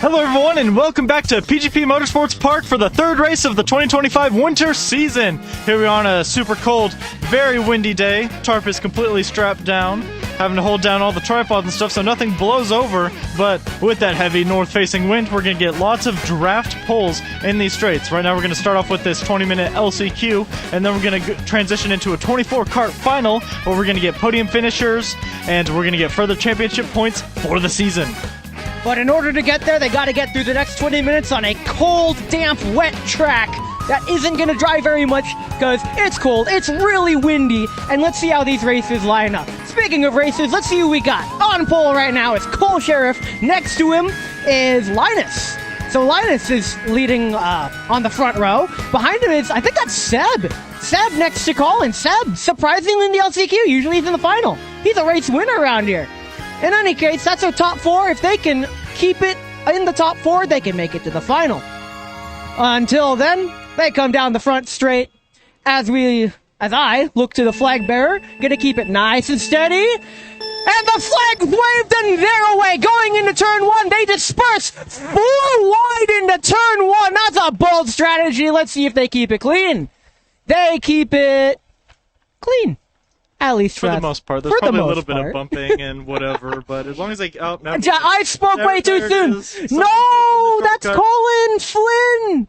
Hello everyone and welcome back to PGP Motorsports Park for the third race of the 2025 winter season. Here we are on a super cold, very windy day. Tarp is completely strapped down, having to hold down all the tripods and stuff so nothing blows over, but with that heavy north-facing wind, we're going to get lots of draft pulls in these straights. Right now we're going to start off with this 20-minute LCQ, and then we're going to transition into a 24-kart final, where we're going to get podium finishers, and we're going to get further championship points for the season. But in order to get there, they got to get through the next 20 minutes on a cold, damp, wet track that isn't going to dry very much because it's cold, it's really windy, and let's see how these races line up. Speaking of races, let's see who we got. On pole right now is Cole Sheriff. Next to him is Linus. So Linus is leading on the front row. Behind him is, I think that's Seb. Seb next to Colin. Seb, surprisingly in the LCQ, usually he's in the final. He's a race winner around here. In any case, that's our top four. If they can keep it in the top four, they can make it to the final. Until then, they come down the front straight as I look to the flag bearer. Gonna keep it nice and steady. And the flag waved and they're away. Going into turn one, they disperse 4 wide into turn one. That's a bold strategy. Let's see if they keep it clean. They keep it clean. At least for the most part. There's probably a little bit of bumping and whatever, but as long as they... Oh, no, I spoke way too soon. No, that's Colin Flynn.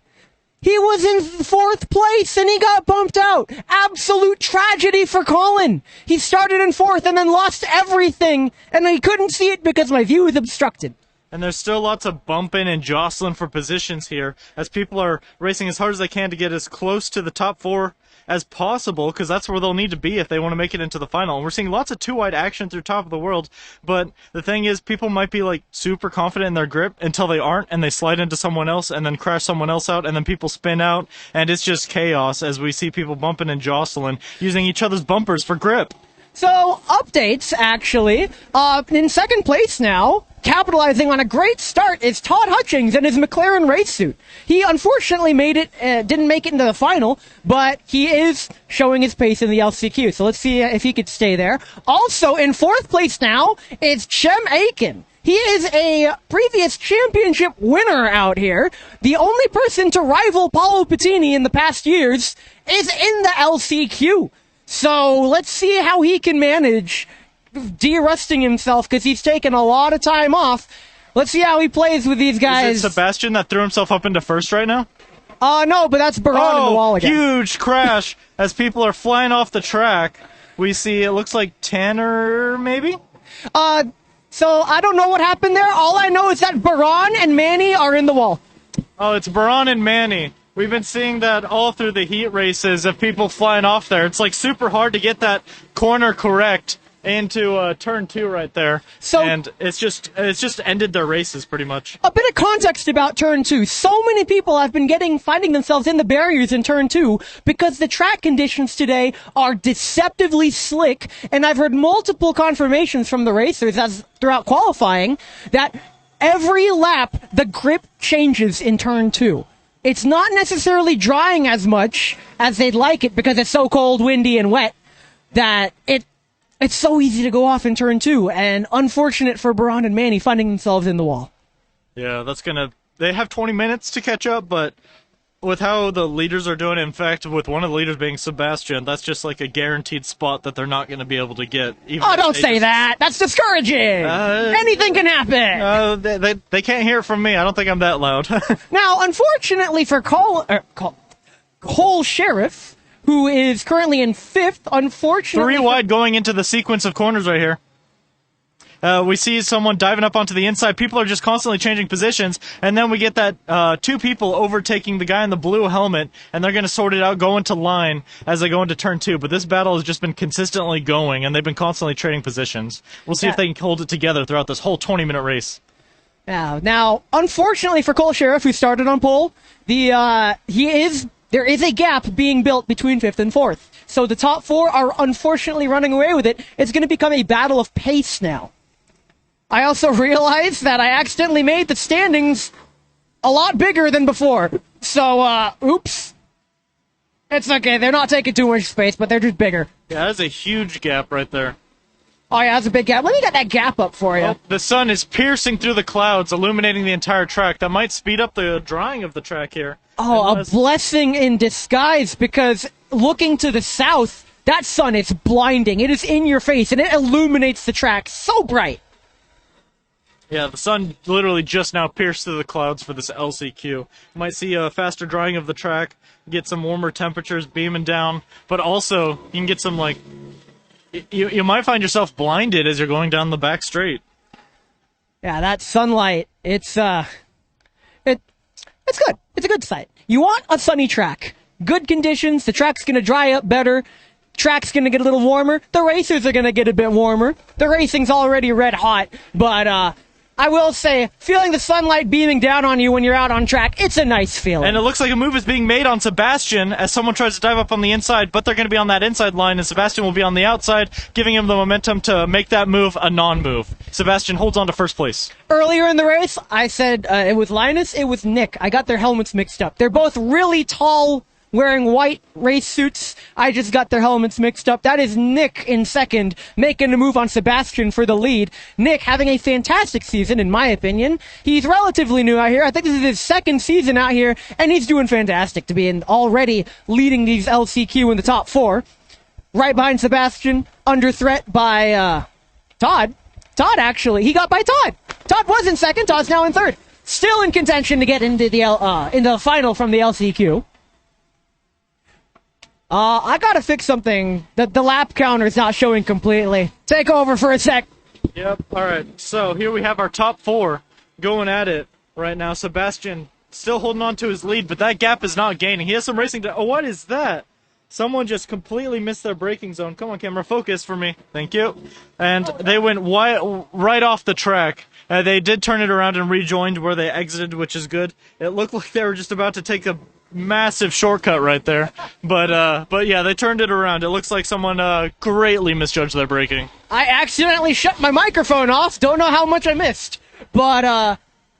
He was in 4th place and he got bumped out. Absolute tragedy for Colin. He started in 4th and then lost everything, and I couldn't see it because my view was obstructed. And there's still lots of bumping and jostling for positions here as people are racing as hard as they can to get as close to the top 4 as possible, because that's where they'll need to be if they want to make it into the final. And we're seeing lots of 2-wide action through top of the world, but the thing is, people might be like super confident in their grip until they aren't, and they slide into someone else and then crash someone else out, and then people spin out, and it's just chaos as we see people bumping and jostling, using each other's bumpers for grip. So, updates, actually. In 2nd place now, capitalizing on a great start, is Todd Hutchings in his McLaren race suit. He unfortunately didn't make it into the final, but he is showing his pace in the LCQ. So let's see if he could stay there. Also, in 4th place now is Chem Aiken. He is a previous championship winner out here. The only person to rival Paolo Pettini in the past years is in the LCQ. So let's see how he can manage de-rusting himself, because he's taken a lot of time off. Let's see how he plays with these guys. Is it Sebastian that threw himself up into 1st right now? No, but that's Baron in the wall again. Huge crash as people are flying off the track. We see, it looks like Tanner, maybe? So I don't know what happened there. All I know is that Baron and Manny are in the wall. Oh, it's Baron and Manny. We've been seeing that all through the heat races of people flying off there. It's like super hard to get that corner correct into turn 2 right there. And it's just ended their races pretty much. A bit of context about turn 2. So many people have been finding themselves in the barriers in turn 2 because the track conditions today are deceptively slick, and I've heard multiple confirmations from the racers as throughout qualifying that every lap the grip changes in turn 2. It's not necessarily drying as much as they'd like it because it's so cold, windy, and wet that it's so easy to go off in turn 2, and unfortunate for Baron and Manny finding themselves in the wall. Yeah, they have 20 minutes to catch up, but with how the leaders are doing, in fact, with one of the leaders being Sebastian, that's just like a guaranteed spot that they're not going to be able to get. Oh, don't say that! That's discouraging! Anything can happen! They can't hear it from me. I don't think I'm that loud. Now, unfortunately for Cole Sheriff, who is currently in 5th, unfortunately... 3 wide going into the sequence of corners right here. We see someone diving up onto the inside. People are just constantly changing positions, and then we get that 2 people overtaking the guy in the blue helmet, and they're going to sort it out, go into line as they go into turn 2. But this battle has just been consistently going, and they've been constantly trading positions. We'll see if they can hold it together throughout this whole 20-minute race. Now, unfortunately for Cole Sheriff, who started on pole, there is a gap being built between 5th and 4th. So the top 4 are unfortunately running away with it. It's going to become a battle of pace now. I also realized that I accidentally made the standings a lot bigger than before. So, oops. It's okay. They're not taking too much space, but they're just bigger. Yeah, that's a huge gap right there. Oh, yeah, that's a big gap. Let me get that gap up for you. Oh, the sun is piercing through the clouds, illuminating the entire track. That might speed up the drying of the track here. Oh, a blessing in disguise, because looking to the south, that sun is blinding. It is in your face, and it illuminates the track so bright. Yeah, the sun literally just now pierced through the clouds for this LCQ. You might see a faster drying of the track, get some warmer temperatures beaming down, but also you can get some, like, you might find yourself blinded as you're going down the back straight. Yeah, that sunlight, it's good. It's a good sight. You want a sunny track. Good conditions, the track's going to dry up better, track's going to get a little warmer, the racers are going to get a bit warmer. The racing's already red hot, but I will say, feeling the sunlight beaming down on you when you're out on track, it's a nice feeling. And it looks like a move is being made on Sebastian as someone tries to dive up on the inside, but they're going to be on that inside line, and Sebastian will be on the outside, giving him the momentum to make that move a non-move. Sebastian holds on to first place. Earlier in the race, I said it was Linus, it was Nick. I got their helmets mixed up. They're both really tall, wearing white race suits. I just got their helmets mixed up. That is Nick in second, making a move on Sebastian for the lead. Nick having a fantastic season, in my opinion. He's relatively new out here. I think this is his second season out here, and he's doing fantastic to be already leading these LCQ in the top 4. Right behind Sebastian, under threat by Todd. Todd, actually. He got by Todd. Todd was in second. Todd's now in third. Still in contention to get into the final from the LCQ. I gotta fix something. The lap counter is not showing completely. Take over for a sec. Yep, alright. So here we have our top 4 going at it right now. Sebastian still holding on to his lead, but that gap is not gaining. He has some racing to... Oh, what is that? Someone just completely missed their braking zone. Come on, camera, focus for me. Thank you. And they went right off the track. They did turn it around and rejoined where they exited, which is good. It looked like they were just about to take a massive shortcut right there, but yeah, they turned it around. It looks like someone greatly misjudged their braking. I accidentally shut my microphone off. Don't know how much I missed, but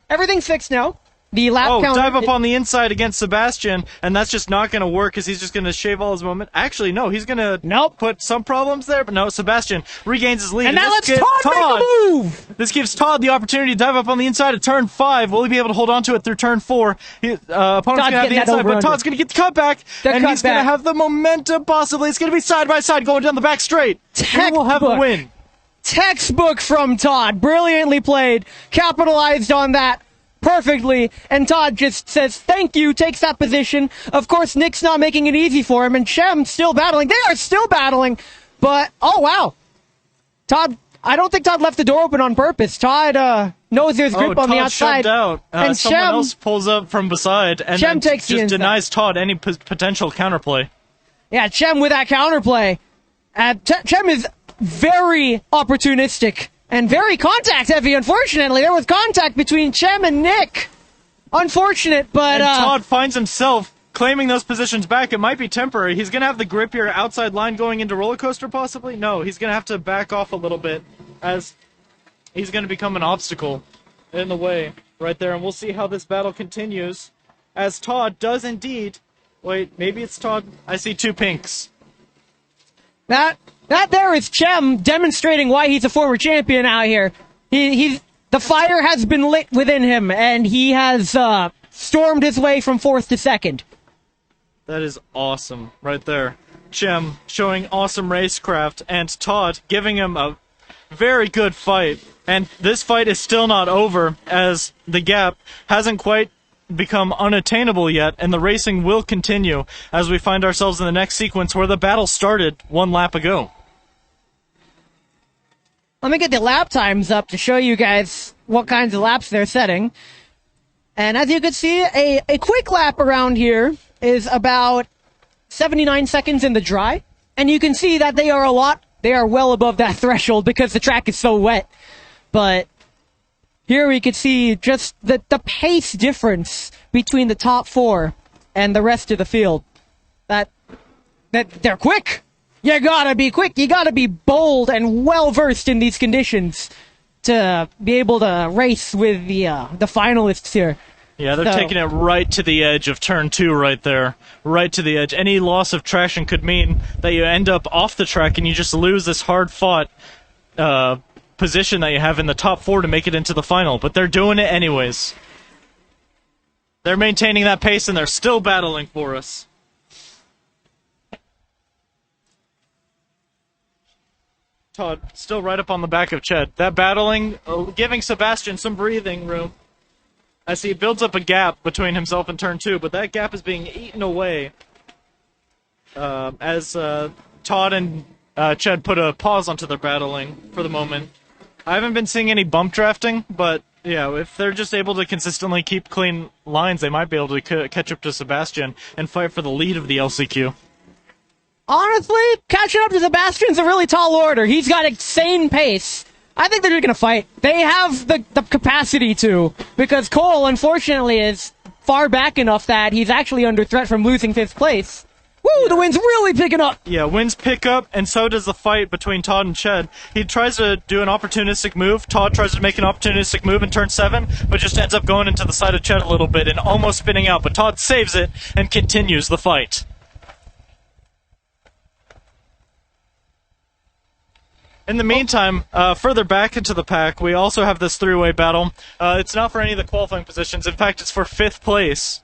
everything's fixed now. The lap counter. Dive up on the inside against Sebastian, and that's just not going to work because he's just going to shave all his moment. Actually, no, he's going to put some problems there, but no, Sebastian regains his lead. And now let's Todd make a move! This gives Todd the opportunity to dive up on the inside of turn 5. Will he be able to hold on to it through turn 4? Opponent's going to have the inside, but Todd's going to get the cutback, and he's going to have the momentum possibly. It's going to be side by side going down the back straight. He will have a win. Textbook from Todd. Brilliantly played. Capitalized on that perfectly, and Todd just says thank you, takes that position. Of course, Nick's not making it easy for him, and Shem's still battling. They are still battling, but oh wow, Todd. I don't think Todd left the door open on purpose. Todd knows there's grip on the outside, out. And someone else pulls up from beside and Shem then takes just denies Todd any potential counterplay. Yeah, Shem with that counterplay. Shem is very opportunistic. And very contact heavy, unfortunately. There was contact between Chem and Nick. Unfortunate, but... And Todd finds himself claiming those positions back. It might be temporary. He's going to have the grippier outside line going into roller coaster, possibly? No, he's going to have to back off a little bit as he's going to become an obstacle in the way right there. And we'll see how this battle continues as Todd does indeed... Wait, maybe it's Todd. I see 2 pinks. That there is Chem demonstrating why he's a former champion out here. The fire has been lit within him, and he has stormed his way from 4th to 2nd. That is awesome right there. Chem showing awesome racecraft, and Todd giving him a very good fight. And this fight is still not over, as the gap hasn't quite become unattainable yet, and the racing will continue as we find ourselves in the next sequence where the battle started 1 lap ago. Let me get the lap times up to show you guys what kinds of laps they're setting. And as you can see, a quick lap around here is about 79 seconds in the dry. And you can see that they are well above that threshold because the track is so wet. But here we can see just the pace difference between the top 4 and the rest of the field. That they're quick. You gotta be quick. You gotta be bold and well-versed in these conditions to be able to race with the finalists here. Yeah, they're taking it right to the edge of turn 2 right there. Right to the edge. Any loss of traction could mean that you end up off the track and you just lose this hard-fought position that you have in the top 4 to make it into the final, but they're doing it anyways. They're maintaining that pace, and they're still battling for us. Todd still right up on the back of Ched. That battling, giving Sebastian some breathing room as he builds up a gap between himself and turn 2, but that gap is being eaten away as Todd and Ched put a pause onto their battling for the moment. I haven't been seeing any bump drafting, but yeah, if they're just able to consistently keep clean lines, they might be able to catch up to Sebastian and fight for the lead of the LCQ. Honestly, catching up to Sebastian's a really tall order. He's got insane pace. I think they're going to fight. They have the capacity to, because Cole, unfortunately, is far back enough that he's actually under threat from losing 5th place. Woo, the wind's really picking up. Yeah, winds pick up, and so does the fight between Todd and Ched. He tries to do an opportunistic move. Todd tries to make an opportunistic move in turn 7, but just ends up going into the side of Ched a little bit and almost spinning out. But Todd saves it and continues the fight. In the meantime, further back into the pack, we also have this 3-way battle. It's not for any of the qualifying positions. In fact, it's for 5th place.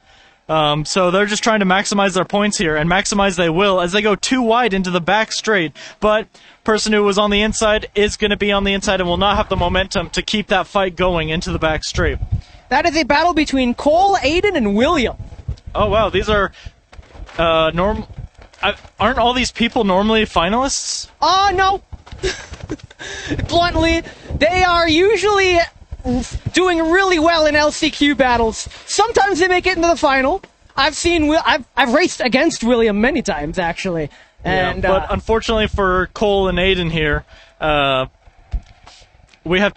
So they're just trying to maximize their points here, and maximize they will as they go too wide into the back straight. But person who was on the inside is going to be on the inside and will not have the momentum to keep that fight going into the back straight. That is a battle between Cole, Aiden, and William. Oh, wow. These are aren't all these people normally finalists? No. Bluntly, they are usually doing really well in LCQ battles. Sometimes they make it into the final. I've raced against William many times, actually. And yeah, but unfortunately for Cole and Aiden here, we have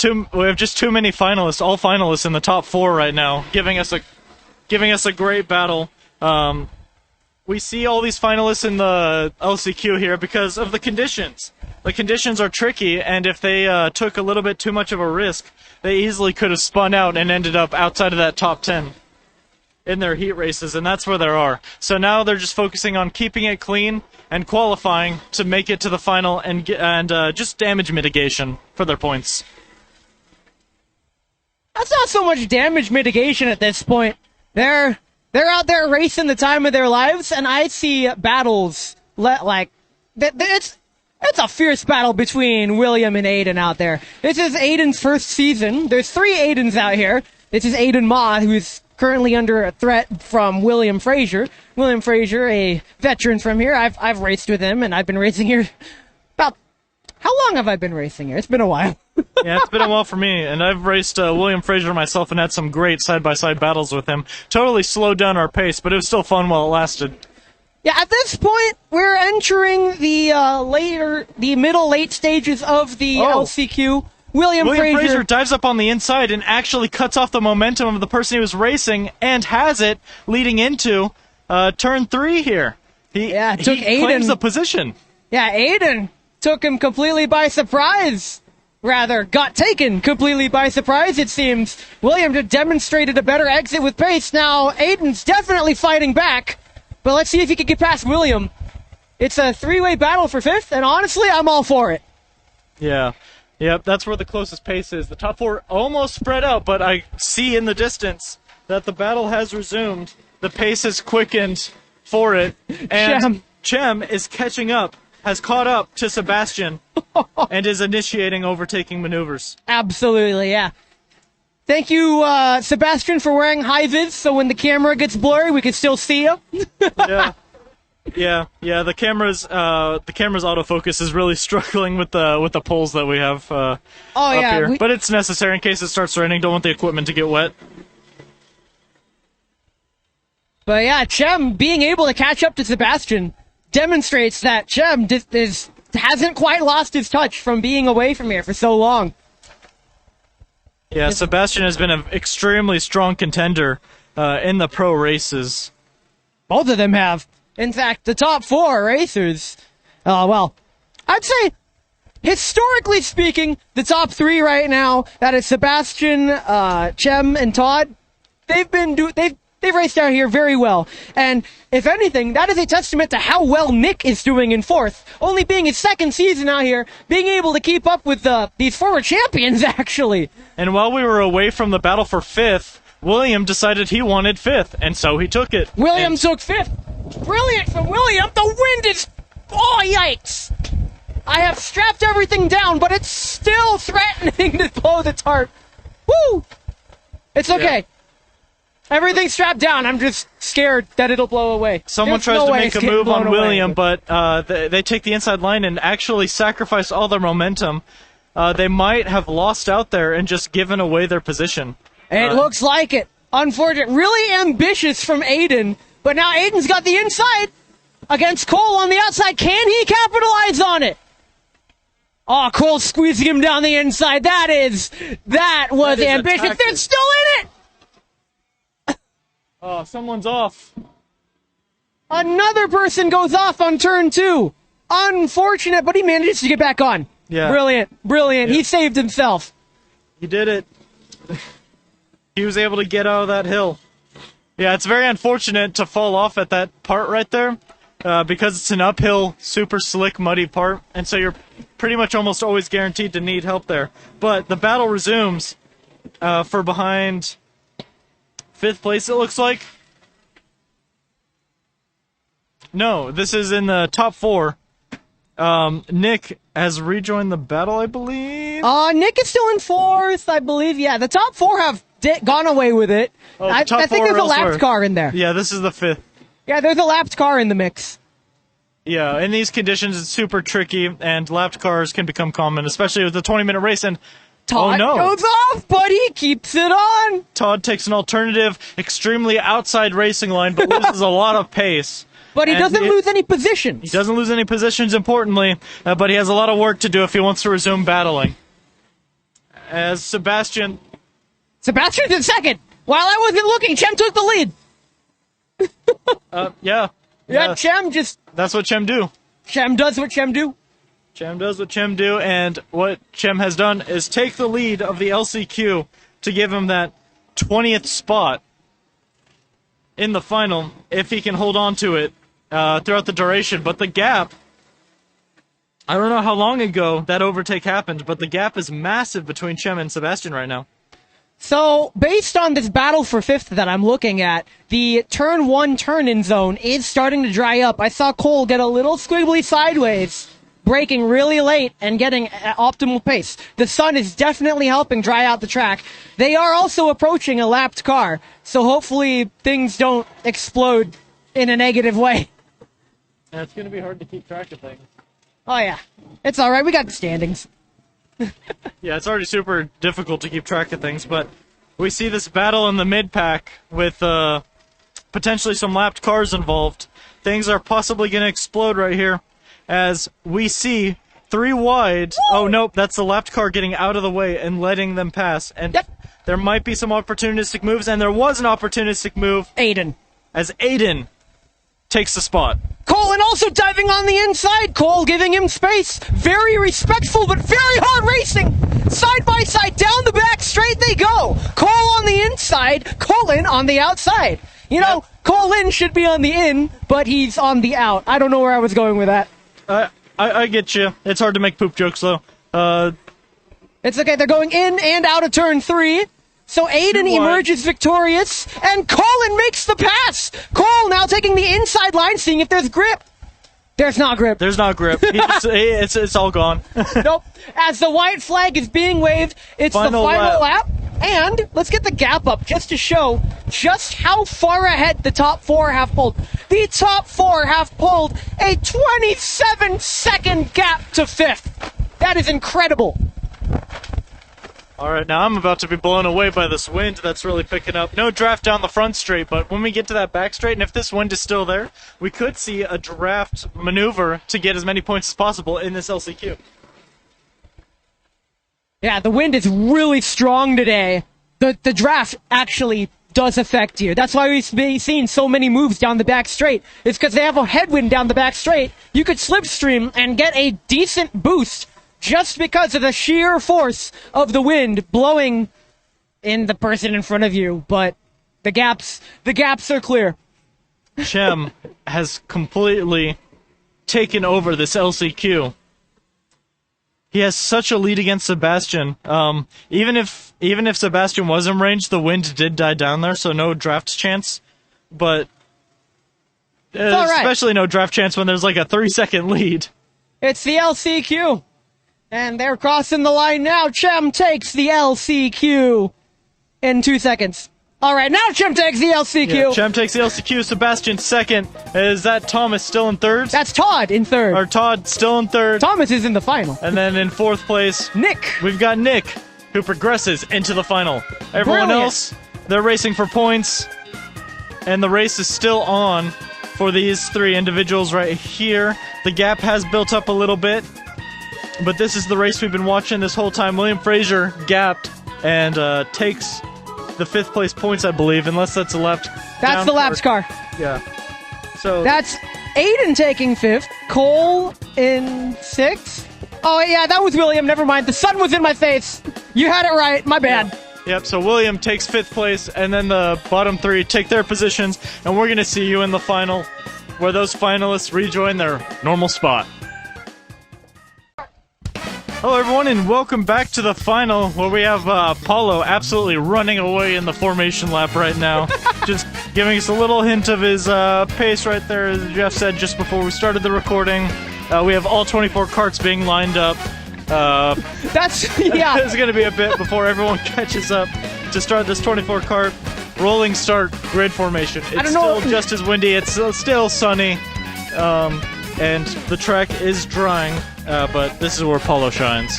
just too many finalists, all finalists in the top 4 right now, giving us a great battle. We see all these finalists in the LCQ here because of the conditions. The conditions are tricky, and if they took a little bit too much of a risk, they easily could have spun out and ended up outside of that top 10 in their heat races, and that's where they are. So now they're just focusing on keeping it clean and qualifying to make it to the final and just damage mitigation for their points. That's not so much damage mitigation at this point. They're out there racing the time of their lives, and I see battles it's a fierce battle between William and Aiden out there. This is Aiden's first season. There's 3 Aidens out here. This is Aiden Ma, who's currently under a threat from William Frazier. William Frazier, a veteran from here. I've raced with him, and I've been racing here about... How long have I been racing here? It's been a while. Yeah, it's been a while for me, and I've raced William Frazier myself and had some great side-by-side battles with him. Totally slowed down our pace, but it was still fun while it lasted. Yeah, at this point, we're entering the middle-late stages of the LCQ. William Frazier dives up on the inside and actually cuts off the momentum of the person he was racing and has it leading into turn 3 here. He claims the position. Yeah, Aiden took him completely by surprise. Rather, got taken completely by surprise, it seems. William just demonstrated a better exit with pace. Now, Aiden's definitely fighting back. But let's see if he can get past William. It's a 3-way battle for 5th, and honestly, I'm all for it. Yeah. Yep, that's where the closest pace is. The top 4 almost spread out, but I see in the distance that the battle has resumed. The pace has quickened for it, and Chem is catching up, has caught up to Sebastian, and is initiating overtaking maneuvers. Absolutely, yeah. Thank you, Sebastian, for wearing high-vis, so when the camera gets blurry, we can still see you. Yeah. The camera's autofocus is really struggling with the poles that we have up here. But it's necessary in case it starts raining. Don't want the equipment to get wet. But yeah, Chem being able to catch up to Sebastian demonstrates that Chem hasn't quite lost his touch from being away from here for so long. Yeah, Sebastian has been an extremely strong contender in the pro races. Both of them have. In fact, the top 4 racers, I'd say, historically speaking, the top 3 right now, that is Sebastian, Chem, and Todd, they've They've raced out here very well. And if anything, that is a testament to how well Nick is doing in fourth. Only being his second season out here, being able to keep up with these former champions, actually. And while we were away from the battle for fifth, William decided he wanted fifth, and so he took it. William took fifth. Brilliant from William. The wind is... Oh, yikes. I have strapped everything down, but it's still threatening to blow the tarp. Woo! It's okay. Yeah. Everything's strapped down. I'm just scared that it'll blow away. Someone There's tries no to way make it's a move blown on away. William, but they take the inside line and actually sacrifice all their momentum. They might have lost out there and just given away their position. It looks like it. Unfortunate. Really ambitious from Aiden, but now Aiden's got the inside against Cole on the outside. Can he capitalize on it? Oh, Cole's squeezing him down the inside. That was ambitious. tactic. They're still in it! Oh, someone's off. Another person goes off on turn 2. Unfortunate, but he manages to get back on. Yeah. Brilliant. Yeah. He saved himself. He did it. He was able to get out of that hill. Yeah, it's very unfortunate to fall off at that part right there because it's an uphill, super slick, muddy part, and so you're pretty much almost always guaranteed to need help there. But the battle resumes for behind fifth place, it looks like. No, this is in the top 4. Nick has rejoined the battle, I believe. Nick is still in fourth, I believe. Yeah, the top 4 have gone away with it. Oh, I top think 4 there's a elsewhere. lapped car in there. Yeah, this is the 5th. Yeah, there's a lapped car in the mix. Yeah, in these conditions, it's super tricky, and lapped cars can become common, especially with the 20-minute race. And Todd oh no, goes off, but he keeps it on. Todd takes an alternative, extremely outside racing line, but loses a lot of pace. But he doesn't lose any positions. He doesn't lose any positions, importantly, but he has a lot of work to do if he wants to resume battling. As Sebastian's in second. While I wasn't looking, Chem took the lead. yeah. Yeah, Chem just... That's what Chem do. Chem does what Chem do. Chem does what Chem do, and what Chem has done is take the lead of the LCQ to give him that 20th spot in the final, if he can hold on to it throughout the duration. But the gap, I don't know how long ago that overtake happened, but the gap is massive between Chem and Sebastian right now. So, based on this battle for fifth that I'm looking at, the turn 1 turn-in zone is starting to dry up. I saw Cole get a little squiggly sideways, braking really late and getting optimal pace. The sun is definitely helping dry out the track. They are also approaching a lapped car, so hopefully things don't explode in a negative way. Yeah, it's going to be hard to keep track of things. Oh yeah, it's alright, we got the standings. Yeah, it's already super difficult to keep track of things, but we see this battle in the mid-pack with potentially some lapped cars involved. Things are possibly going to explode right here as we see 3 wide. Woo! Oh, nope, that's the lapped car getting out of the way and letting them pass. And there might be some opportunistic moves, and there was an opportunistic move. Aiden. As Aiden takes the spot. Cole and also diving on the inside. Cole giving him space. Very respectful, but very hard racing. Side by side, down the back straight they go. Cole on the inside, Colin on the outside. You know, Colin should be on the in, but he's on the out. I don't know where I was going with that. I get you. It's hard to make poop jokes, though. It's okay. They're going in and out of turn 3. So Aiden emerges victorious, and Colin makes the pass. Cole now taking the inside line, seeing if there's grip. There's not grip. There's not grip. It's all gone. Nope. As the white flag is being waved, it's the final lap. And let's get the gap up just to show just how far ahead the top 4 have pulled. The top 4 have pulled a 27-second gap to 5th. That is incredible. All right, now I'm about to be blown away by this wind that's really picking up. No draft down the front straight, but when we get to that back straight, and if this wind is still there, we could see a draft maneuver to get as many points as possible in this LCQ. Yeah, the wind is really strong today. The draft actually does affect you. That's why we've been seeing so many moves down the back straight. It's because they have a headwind down the back straight. You could slipstream and get a decent boost just because of the sheer force of the wind blowing in the person in front of you. But The gaps are clear. Chem has completely taken over this LCQ. He has such a lead against Sebastian. Even if Sebastian was in range, the wind did die down there, so no draft chance. But all right. Especially no draft chance when there's like a 3-second lead. It's the LCQ. And they're crossing the line now. Chem takes the LCQ in 2 seconds. All right, now Chem takes the LCQ. Yeah, Chem takes the LCQ. Sebastian second. Is that Thomas still in third? That's Todd in third. Or Todd still in third. Thomas is in the final. And then in fourth place, Nick. we've got Nick, who progresses into the final. Everyone Brilliant. else, they're racing for points. And the race is still on for these three individuals right here. The gap has built up a little bit. But this is the race we've been watching this whole time. William Fraser gapped and takes the 5th place points, I believe, unless that's a left. That's the laps car. Yeah. So That's Aiden taking 5th. Cole in 6th. Oh, yeah, that was William. Never mind. The sun was in my face. You had it right. My bad. Yep, so William takes 5th place, and then the bottom 3 take their positions, and we're going to see you in the final, where those finalists rejoin their normal spot. Hello everyone, and welcome back to the final, where we have Paulo absolutely running away in the formation lap right now. Just giving us a little hint of his pace right there, as Jeff said just before we started the recording. We have all 24 carts being lined up. Yeah. It's going to be a bit before everyone catches up to start this 24 cart rolling start grid formation. It's still just as windy, it's still sunny, and the track is drying. But this is where Paulo shines.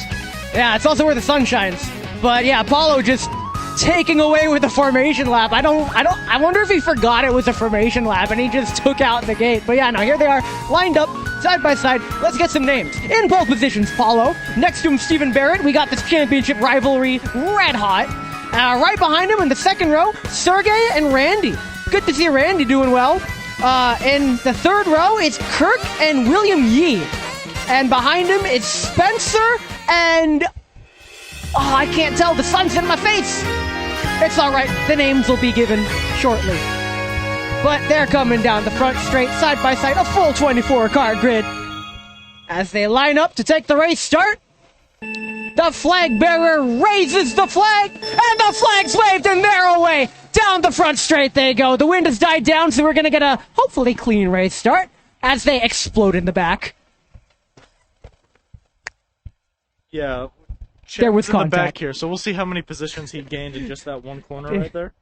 Yeah, it's also where the sun shines. But yeah, Paulo just taking away with the formation lap. I wonder if he forgot it was a formation lap and he just took out the gate. But yeah, now here they are, lined up, side by side. Let's get some names. In pole positions, Paulo. Next to him, Steven Barrett. We got this championship rivalry red hot. Right behind him in the second row, Sergey and Randy. Good to see Randy doing well. In the third row, it's Kirk and William Yee. And behind him is Spencer and... Oh, I can't tell. The sun's in my face. It's all right. The names will be given shortly. But they're coming down the front straight, side by side, a full 24-car grid. As they line up to take the race start, the flag bearer raises the flag, and the flag's waved, and they're away. Down the front straight they go. The wind has died down, so we're going to get a hopefully clean race start as they explode in the back. Yeah, there was in the contact back here, so we'll see how many positions he gained in just that one corner right there.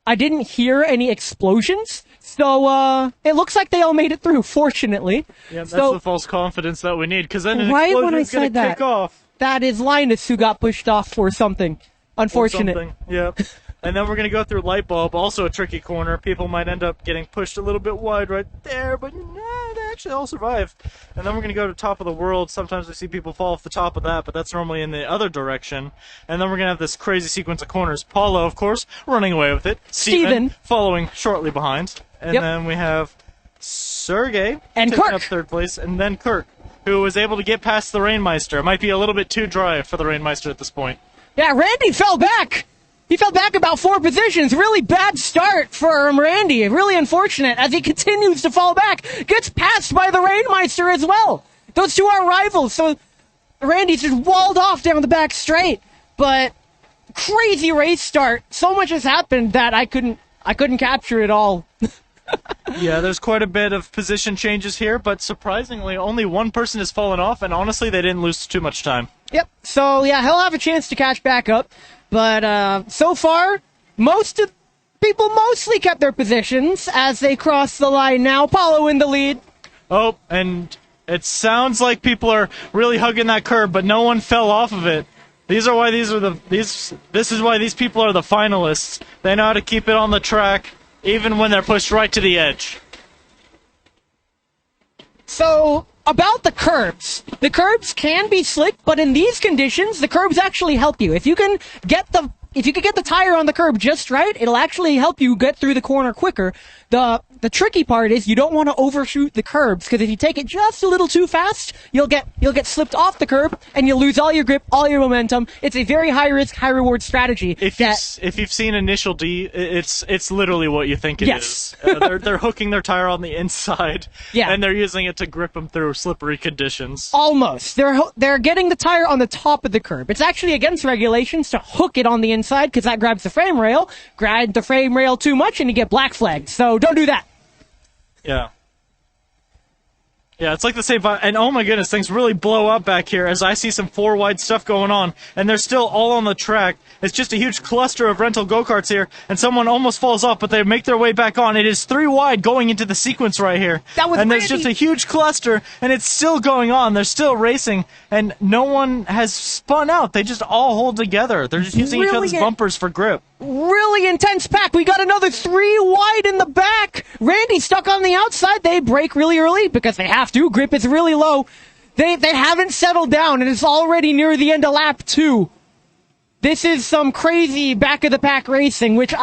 I didn't hear any explosions, so it looks like they all made it through, fortunately. Yeah, that's the false confidence that we need, because then an right explosion when I is going said to that, kick off. That is Linus who got pushed off for something. Unfortunate. Yep. And then we're going to go through light bulb, also a tricky corner. People might end up getting pushed a little bit wide right there, but no, they actually all survive. And then we're going to go to top of the world. Sometimes we see people fall off the top of that, but that's normally in the other direction. And then we're going to have this crazy sequence of corners. Paulo, of course, running away with it. Steven following shortly behind. And then we have Sergey and taking Kirk up third place, and then Kirk, who was able to get past the Rainmeister. It might be a little bit too dry for the Rainmeister at this point. Yeah, Randy fell back. He fell back about 4 positions. Really bad start for Randy. Really unfortunate as he continues to fall back. Gets passed by the Rainmeister as well. Those two are rivals, so Randy's just walled off down the back straight. But crazy race start. So much has happened that I couldn't capture it all. Yeah, there's quite a bit of position changes here, but surprisingly, only one person has fallen off, and honestly, they didn't lose too much time. Yep, so yeah, he'll have a chance to catch back up, but so far, most of people mostly kept their positions as they cross the line now. Paulo in the lead. Oh, and it sounds like people are really hugging that curb, but no one fell off of it. This is why these people are the finalists. They know how to keep it on the track, even when they're pushed right to the edge. So, about the curbs can be slick, but in these conditions, the curbs actually help you. If you can get the if you could get the tire on the curb just right, it'll actually help you get through the corner quicker. The tricky part is you don't want to overshoot the curbs, because if you take it just a little too fast, you'll get slipped off the curb and you'll lose all your grip, all your momentum. It's a very high risk, high reward strategy. If you've seen Initial D, it's literally what you think it Yes. is. They're hooking their tire on the inside, Yeah. and they're using it to grip them through slippery conditions. Almost. They're getting the tire on the top of the curb. It's actually against regulations to hook it on the inside, because that grabs the frame rail. Grab the frame rail too much and you get black flagged. So don't do that. Yeah. Yeah, it's like the same vibe. And oh my goodness, things really blow up back here as I see some 4-wide stuff going on. And they're still all on the track. It's just a huge cluster of rental go-karts here. And someone almost falls off, but they make their way back on. It is 3 wide going into the sequence right here. That was and there's Randy. just a huge cluster, and it's still going on. They're still racing, and no one has spun out. They just all hold together. They're just using each other's Brilliant. bumpers for grip. Really intense pack. We got another 3 wide in the back. Randy stuck on the outside. They brake really early because they have to. Grip is really low. They haven't settled down, and it's already near the end of lap 2. This is some crazy back of the pack racing, which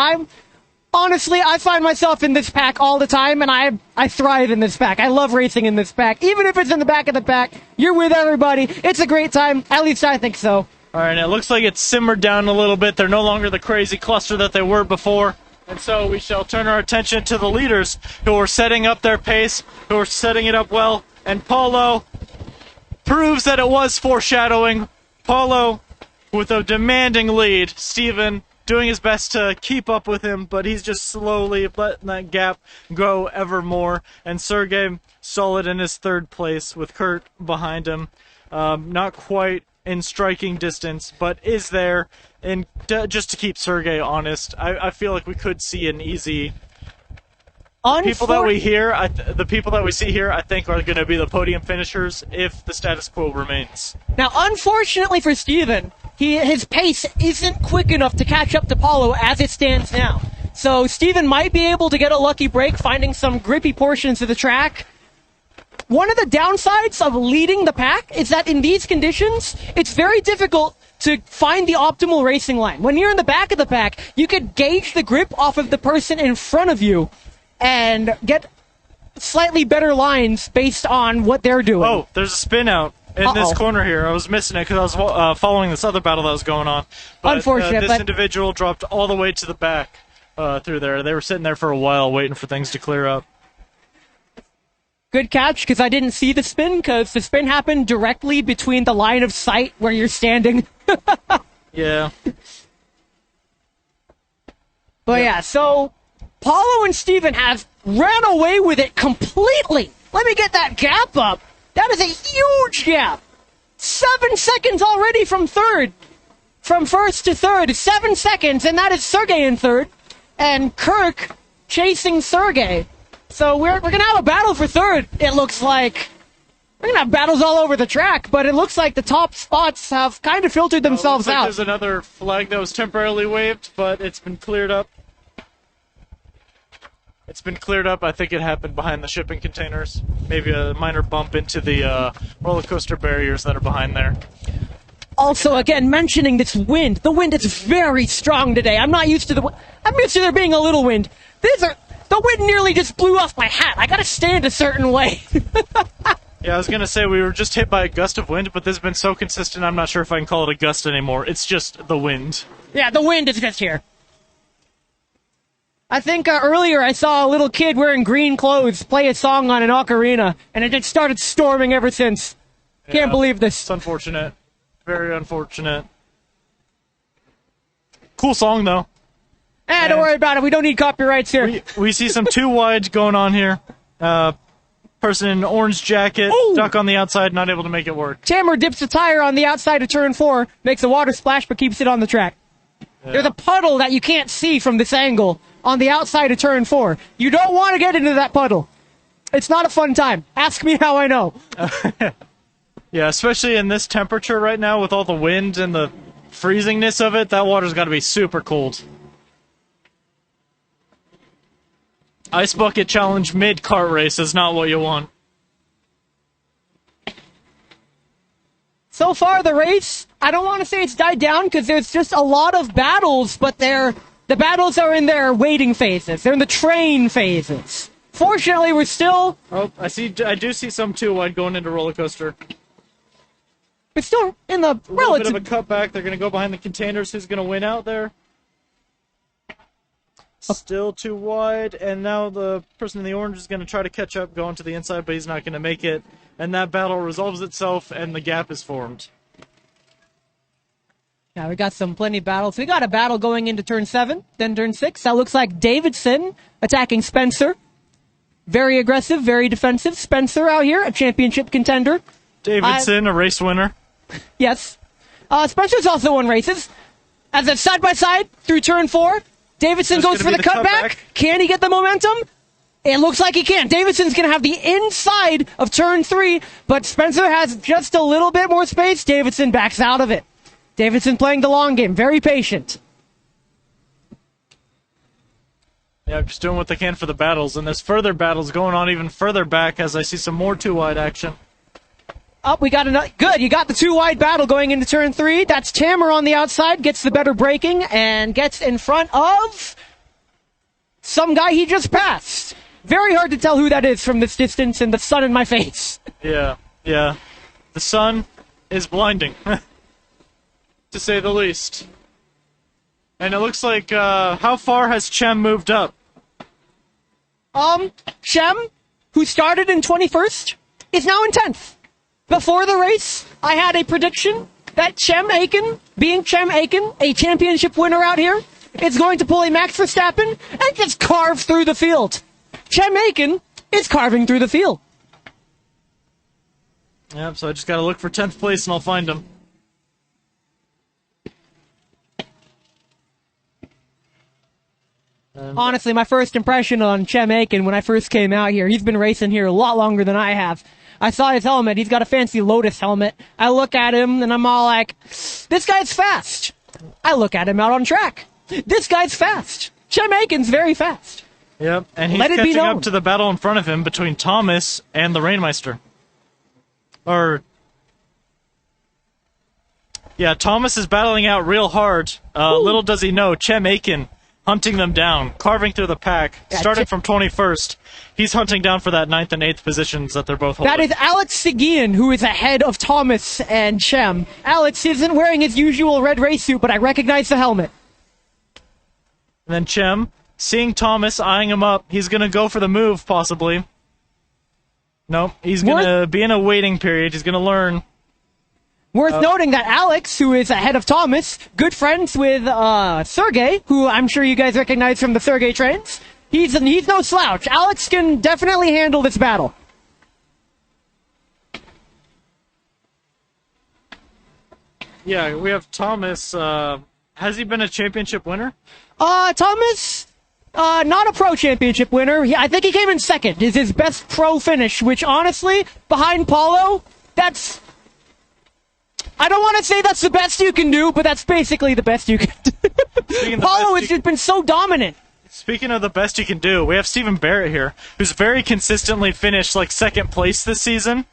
honestly, I find myself in this pack all the time, and I thrive in this pack. I love racing in this pack. Even if it's in the back of the pack, you're with everybody. It's a great time. At least I think so. All right, and it looks like it's simmered down a little bit. They're no longer the crazy cluster that they were before. And so we shall turn our attention to the leaders who are setting up their pace, who are setting it up well. And Paulo proves that it was foreshadowing. Paulo with a demanding lead. Steven doing his best to keep up with him, but he's just slowly letting that gap grow ever more. And Sergey solid in his 3rd place with Kurt behind him. Not quite in striking distance, but is there. And just to keep Sergey honest, I feel like we could see an easy... The people that we see here, I think, are going to be the podium finishers if the status quo remains. Now, unfortunately for Steven, his pace isn't quick enough to catch up to Paulo as it stands now. So Steven might be able to get a lucky break, finding some grippy portions of the track. One of the downsides of leading the pack is that in these conditions, it's very difficult to find the optimal racing line. When you're in the back of the pack, you could gauge the grip off of the person in front of you and get slightly better lines based on what they're doing. Oh, there's a spin out in this corner here. I was missing it because I was following this other battle that was going on. But, Unfortunate, this individual dropped all the way to the back through there. They were sitting there for a while waiting for things to clear up. Good catch, because I didn't see the spin, because the spin happened directly between the line of sight where you're standing. Yeah. But yeah, so Paulo and Steven have ran away with it completely. Let me get that gap up. That is a huge gap. 7 seconds already from third. From first to third, 7 seconds, and that is Sergey in third. And Kirk chasing Sergey. So we're going to have a battle for third, it looks like. We're going to have battles all over the track, but it looks like the top spots have kind of filtered themselves looks like out. There's another flag that was temporarily waved, but it's been cleared up. It's been cleared up. I think it happened behind the shipping containers. Maybe a minor bump into the roller coaster barriers that are behind there. Also, again, mentioning this wind. The wind is very strong today. I'm not used to I'm used to there being a little wind. The wind nearly just blew off my hat. I gotta stand a certain way. Yeah, I was gonna say we were just hit by a gust of wind, but this has been so consistent I'm not sure if I can call it a gust anymore. It's just the wind. Yeah, the wind is just here. I think earlier I saw a little kid wearing green clothes play a song on an ocarina, and it just started storming ever since. Can't believe this. It's unfortunate. Very unfortunate. Cool song, though. Don't worry about it. We don't need copyrights here. We see some 2 wide going on here. Person in an orange jacket, stuck on the outside, not able to make it work. Tammer dips the tire on the outside of turn 4, makes a water splash, but keeps it on the track. Yeah. There's a puddle that you can't see from this angle on the outside of turn 4. You don't want to get into that puddle. It's not a fun time. Ask me how I know. Yeah, especially in this temperature right now with all the wind and the freezingness of it, that water's got to be super cold. Ice Bucket Challenge mid-kart race is not what you want. So so far, the race, I don't want to say it's died down because there's just a lot of battles, but the battles are in their waiting phases. They're in the train phases. Fortunately, we're still... Oh, I do see some too wide going into roller coaster. We're still in the relative... A bit of a cutback. They're going to go behind the containers. Who's going to win out there? Still too wide, and now the person in the orange is going to try to catch up, going to the inside, but he's not going to make it. And that battle resolves itself, and the gap is formed. Yeah, we got plenty of battles. We got a battle going into turn 7, then turn 6. That looks like Davidson attacking Spencer. Very aggressive, very defensive. Spencer out here, a championship contender. Davidson, a race winner. Yes. Spencer's also won races. As a side-by-side through turn 4, Davidson goes for the cutback. Can he get the momentum? It looks like he can. Davidson's going to have the inside of turn 3, but Spencer has just a little bit more space. Davidson backs out of it. Davidson playing the long game, very patient. Yeah, just doing what they can for the battles, and there's further battles going on even further back as I see some more two-wide action. Up, we got another. Good, you got the two-wide battle going into turn 3. That's Tamer on the outside, gets the better braking, and gets in front of some guy he just passed. Very hard to tell who that is from this distance, and the sun in my face. Yeah. The sun is blinding, to say the least. And it looks like, how far has Chem moved up? Chem, who started in 21st, is now in 10th. Before the race, I had a prediction that Chem Aiken, being Chem Aiken, a championship winner out here, is going to pull a Max Verstappen and just carve through the field. Chem Aiken is carving through the field. Yep, so I just gotta look for 10th place and I'll find him. Honestly, my first impression on Chem Aiken when I first came out here, he's been racing here a lot longer than I have. I saw his helmet. He's got a fancy Lotus helmet. I look at him, and I'm all like, this guy's fast. I look at him out on track. This guy's fast. Chem Aiken's very fast. Yep, and he's catching up to the battle in front of him between Thomas and the Rainmeister. Yeah, Thomas is battling out real hard. Little does he know, Chem Aiken hunting them down, carving through the pack, starting from 21st. He's hunting down for that 9th and 8th positions that they're both holding. That is Alex Seguin, who is ahead of Thomas and Chem. Alex isn't wearing his usual red race suit, but I recognize the helmet. And then Chem, seeing Thomas, eyeing him up, he's going to go for the move, possibly. Nope, he's going to be in a waiting period. He's going to learn. Worth noting that Alex, who is ahead of Thomas, good friends with Sergey, who I'm sure you guys recognize from the Sergey trains. He's no slouch. Alex can definitely handle this battle. Yeah, we have Thomas. Has he been a championship winner? Thomas, not a pro championship winner. I think he came in second. Is his best pro finish, which honestly, behind Paulo, that's... I don't want to say that's the best you can do, but that's basically the best you can do. Paulo has just been so dominant. Speaking of the best you can do, we have Steven Barrett here, who's very consistently finished like second place this season.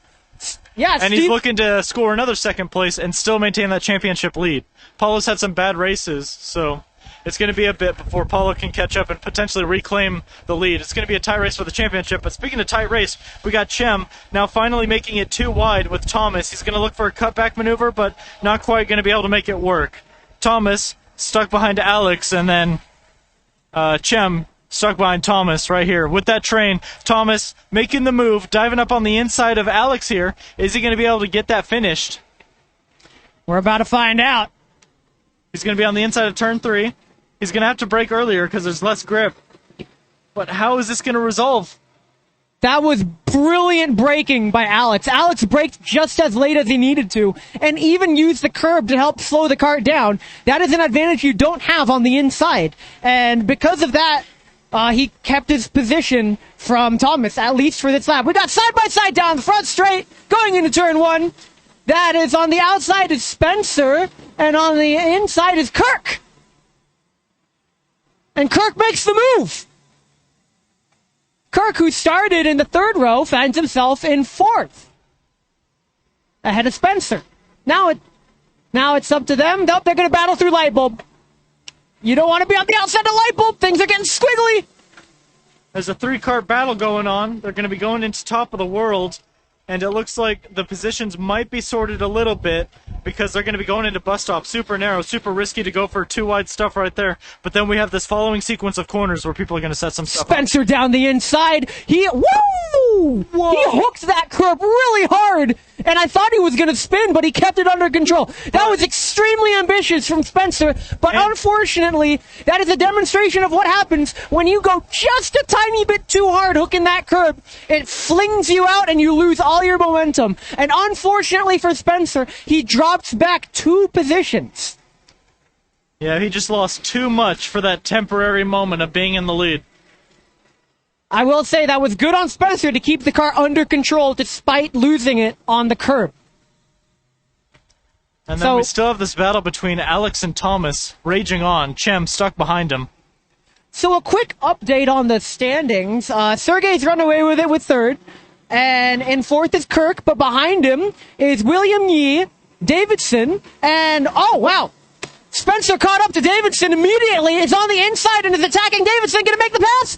Yeah, and he's looking to score another second place and still maintain that championship lead. Paulo's had some bad races, so it's going to be a bit before Paulo can catch up and potentially reclaim the lead. It's going to be a tight race for the championship, but speaking of tight race, we got Chem now finally making it too wide with Thomas. He's going to look for a cutback maneuver, but not quite going to be able to make it work. Thomas stuck behind Alex, and then Chem stuck behind Thomas right here. With that train, Thomas making the move, diving up on the inside of Alex here. Is he going to be able to get that finished? We're about to find out. He's going to be on the inside of turn 3. He's going to have to brake earlier because there's less grip. But how is this going to resolve? That was brilliant braking by Alex. Alex braked just as late as he needed to, and even used the curb to help slow the cart down. That is an advantage you don't have on the inside. And because of that, he kept his position from Thomas, at least for this lap. We got side-by-side down the front straight, going into turn 1. That is on the outside is Spencer, and on the inside is Kirk. And Kirk makes the move. Kirk, who started in the 3rd row, finds himself in 4th. Ahead of Spencer. Now it's up to them. Nope, they're going to battle through light bulb. You don't want to be on the outside of light bulb. Things are getting squiggly. There's a 3-kart battle going on. They're going to be going into top of the world, and it looks like the positions might be sorted a little bit because they're going to be going into bus stop. Super narrow, super risky to go for too wide stuff right there. But then we have this following sequence of corners where people are going to set some stuff Spencer up. down the inside. Whoa! He hooked that curb really hard, and I thought he was going to spin, but he kept it under control. That was extremely ambitious from Spencer, but unfortunately, that is a demonstration of what happens when you go just a tiny bit too hard hooking that curb. It flings you out, and you lose all your momentum. And unfortunately for Spencer, he drops back 2 positions. Yeah, he just lost too much for that temporary moment of being in the lead. I will say that was good on Spencer to keep the car under control despite losing it on the curb. And then we still have this battle between Alex and Thomas raging on. Chem stuck behind him. So a quick update on the standings. Sergey's run away with it with 3rd. And in 4th is Kirk, but behind him is William Yee, Davidson, and oh wow! Spencer caught up to Davidson immediately, is on the inside and is attacking Davidson, gonna make the pass!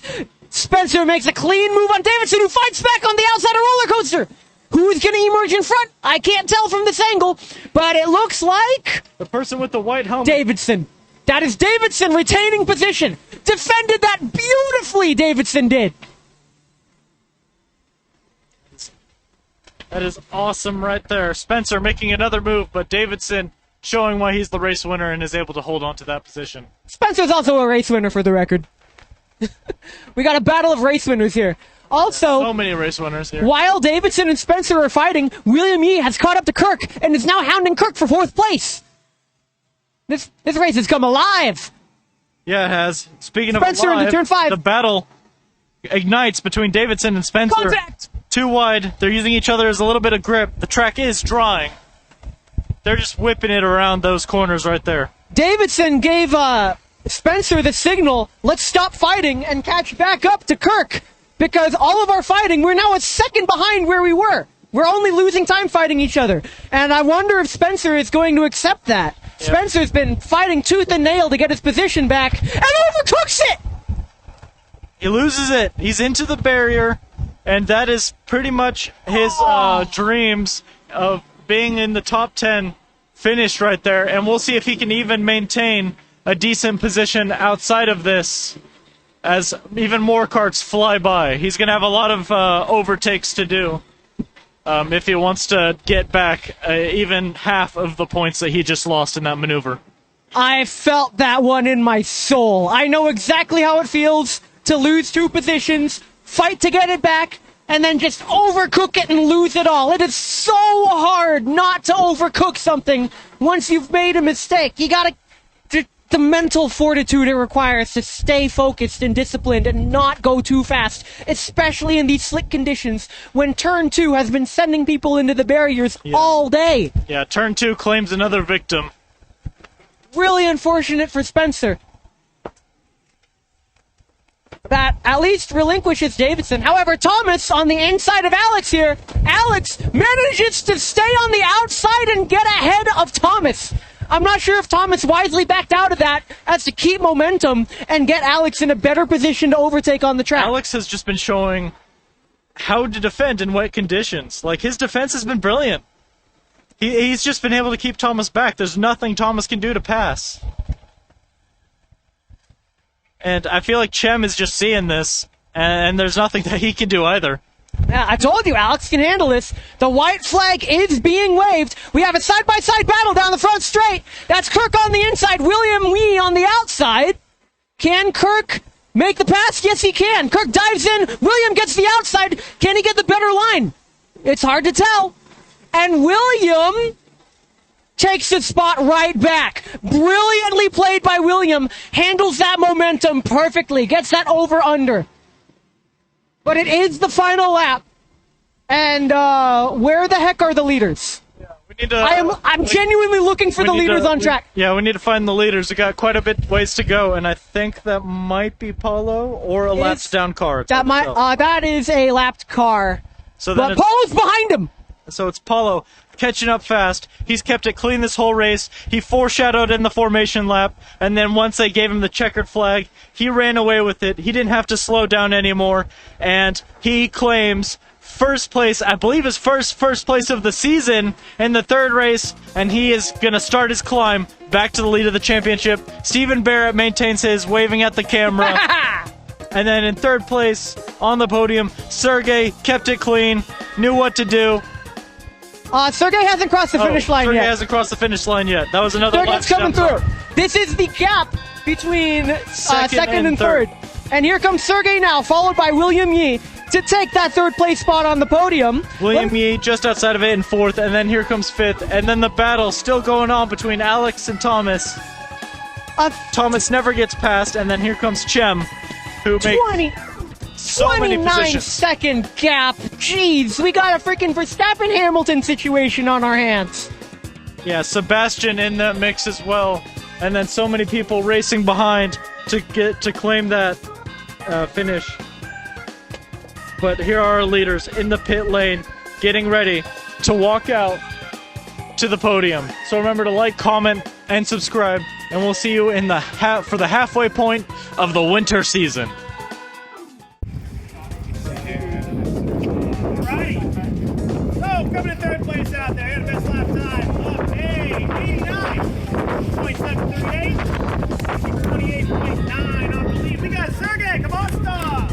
Spencer makes a clean move on Davidson, who fights back on the outside of roller coaster. Who is going to emerge in front? I can't tell from this angle, but it looks like the person with the white helmet. Davidson. That is Davidson retaining position. Defended that beautifully, Davidson did. That is awesome right there. Spencer making another move, but Davidson showing why he's the race winner and is able to hold on to that position. Spencer's also a race winner for the record. We got a battle of race winners here. Also, so many race winners here. While Davidson and Spencer are fighting, William Yee has caught up to Kirk and is now hounding Kirk for 4th place. This race has come alive. Yeah, it has. Speaking Spencer of alive, into turn 5. the battle ignites between Davidson and Spencer. Contact! Too wide. They're using each other as a little bit of grip. The track is drying. They're just whipping it around those corners right there. Davidson gave Spencer the signal, let's stop fighting and catch back up to Kirk. Because all of our fighting, we're now a second behind where we were. We're only losing time fighting each other. And I wonder if Spencer is going to accept that. Yep. Spencer's been fighting tooth and nail to get his position back, and overcooks it! He loses it. He's into the barrier, and that is pretty much his dreams of being in the top 10 finished right there. And we'll see if he can even maintain a decent position outside of this as even more karts fly by. He's going to have a lot of overtakes to do if he wants to get back even half of the points that he just lost in that maneuver. I felt that one in my soul. I know exactly how it feels to lose 2 positions, fight to get it back, and then just overcook it and lose it all. It is so hard not to overcook something once you've made a mistake. You gotta... The mental fortitude it requires to stay focused and disciplined and not go too fast, especially in these slick conditions when turn 2 has been sending people into the barriers all day. Yeah, turn 2 claims another victim. Really unfortunate for Spencer. That at least relinquishes Davidson. However, Thomas on the inside of Alex here. Alex manages to stay on the outside and get ahead of Thomas. I'm not sure if Thomas wisely backed out of that as to keep momentum and get Alex in a better position to overtake on the track. Alex has just been showing how to defend in wet conditions. Like, his defense has been brilliant. He's just been able to keep Thomas back. There's nothing Thomas can do to pass. And I feel like Chem is just seeing this, and there's nothing that he can do either. Yeah, I told you, Alex can handle this. The white flag is being waved. We have a side-by-side battle down the front straight. That's Kirk on the inside, William Wee on the outside. Can Kirk make the pass? Yes, he can. Kirk dives in. William gets the outside. Can he get the better line? It's hard to tell. And William takes the spot right back. Brilliantly played by William. Handles that momentum perfectly. Gets that over-under. But it is the final lap, and where the heck are the leaders? Yeah, we need to. I'm genuinely looking for the leaders on track. Yeah, we need to find the leaders. We got quite a bit ways to go, and I think that might be Paulo or a lapped down car. That is a lapped car. So then but Paulo's behind him. So it's Paulo catching up fast. He's kept it clean this whole race. He foreshadowed in the formation lap, and then once they gave him the checkered flag, he ran away with it. He didn't have to slow down anymore, and he claims first place, I believe his first place of the season in the third race, and he is going to start his climb back to the lead of the championship. Steven Barrett maintains his, waving at the camera. And then in third place on the podium, Sergey kept it clean, knew what to do. Sergey hasn't crossed the finish line Sergey yet. hasn't crossed the finish line yet. That was another Sergey's coming through. This is the gap between second and third. And here comes Sergey now, followed by William Yee to take that third place spot on the podium. William Yee just outside of it in fourth, and then here comes fifth. And then the battle still going on between Alex and Thomas. Thomas never gets past, and then here comes Chem, who makes so many 29-second gap. Jeez, we got a freaking Verstappen-Hamilton situation on our hands. Yeah, Sebastian in that mix as well. And then so many people racing behind to claim that finish. But here are our leaders in the pit lane, getting ready to walk out to the podium. So remember to like, comment, and subscribe, and we'll see you in the for the halfway point of the winter season. Right. So coming in third place out there, had a best lap time of a 89.738, 28.9 off the lead. We got Sergey, come on, stop.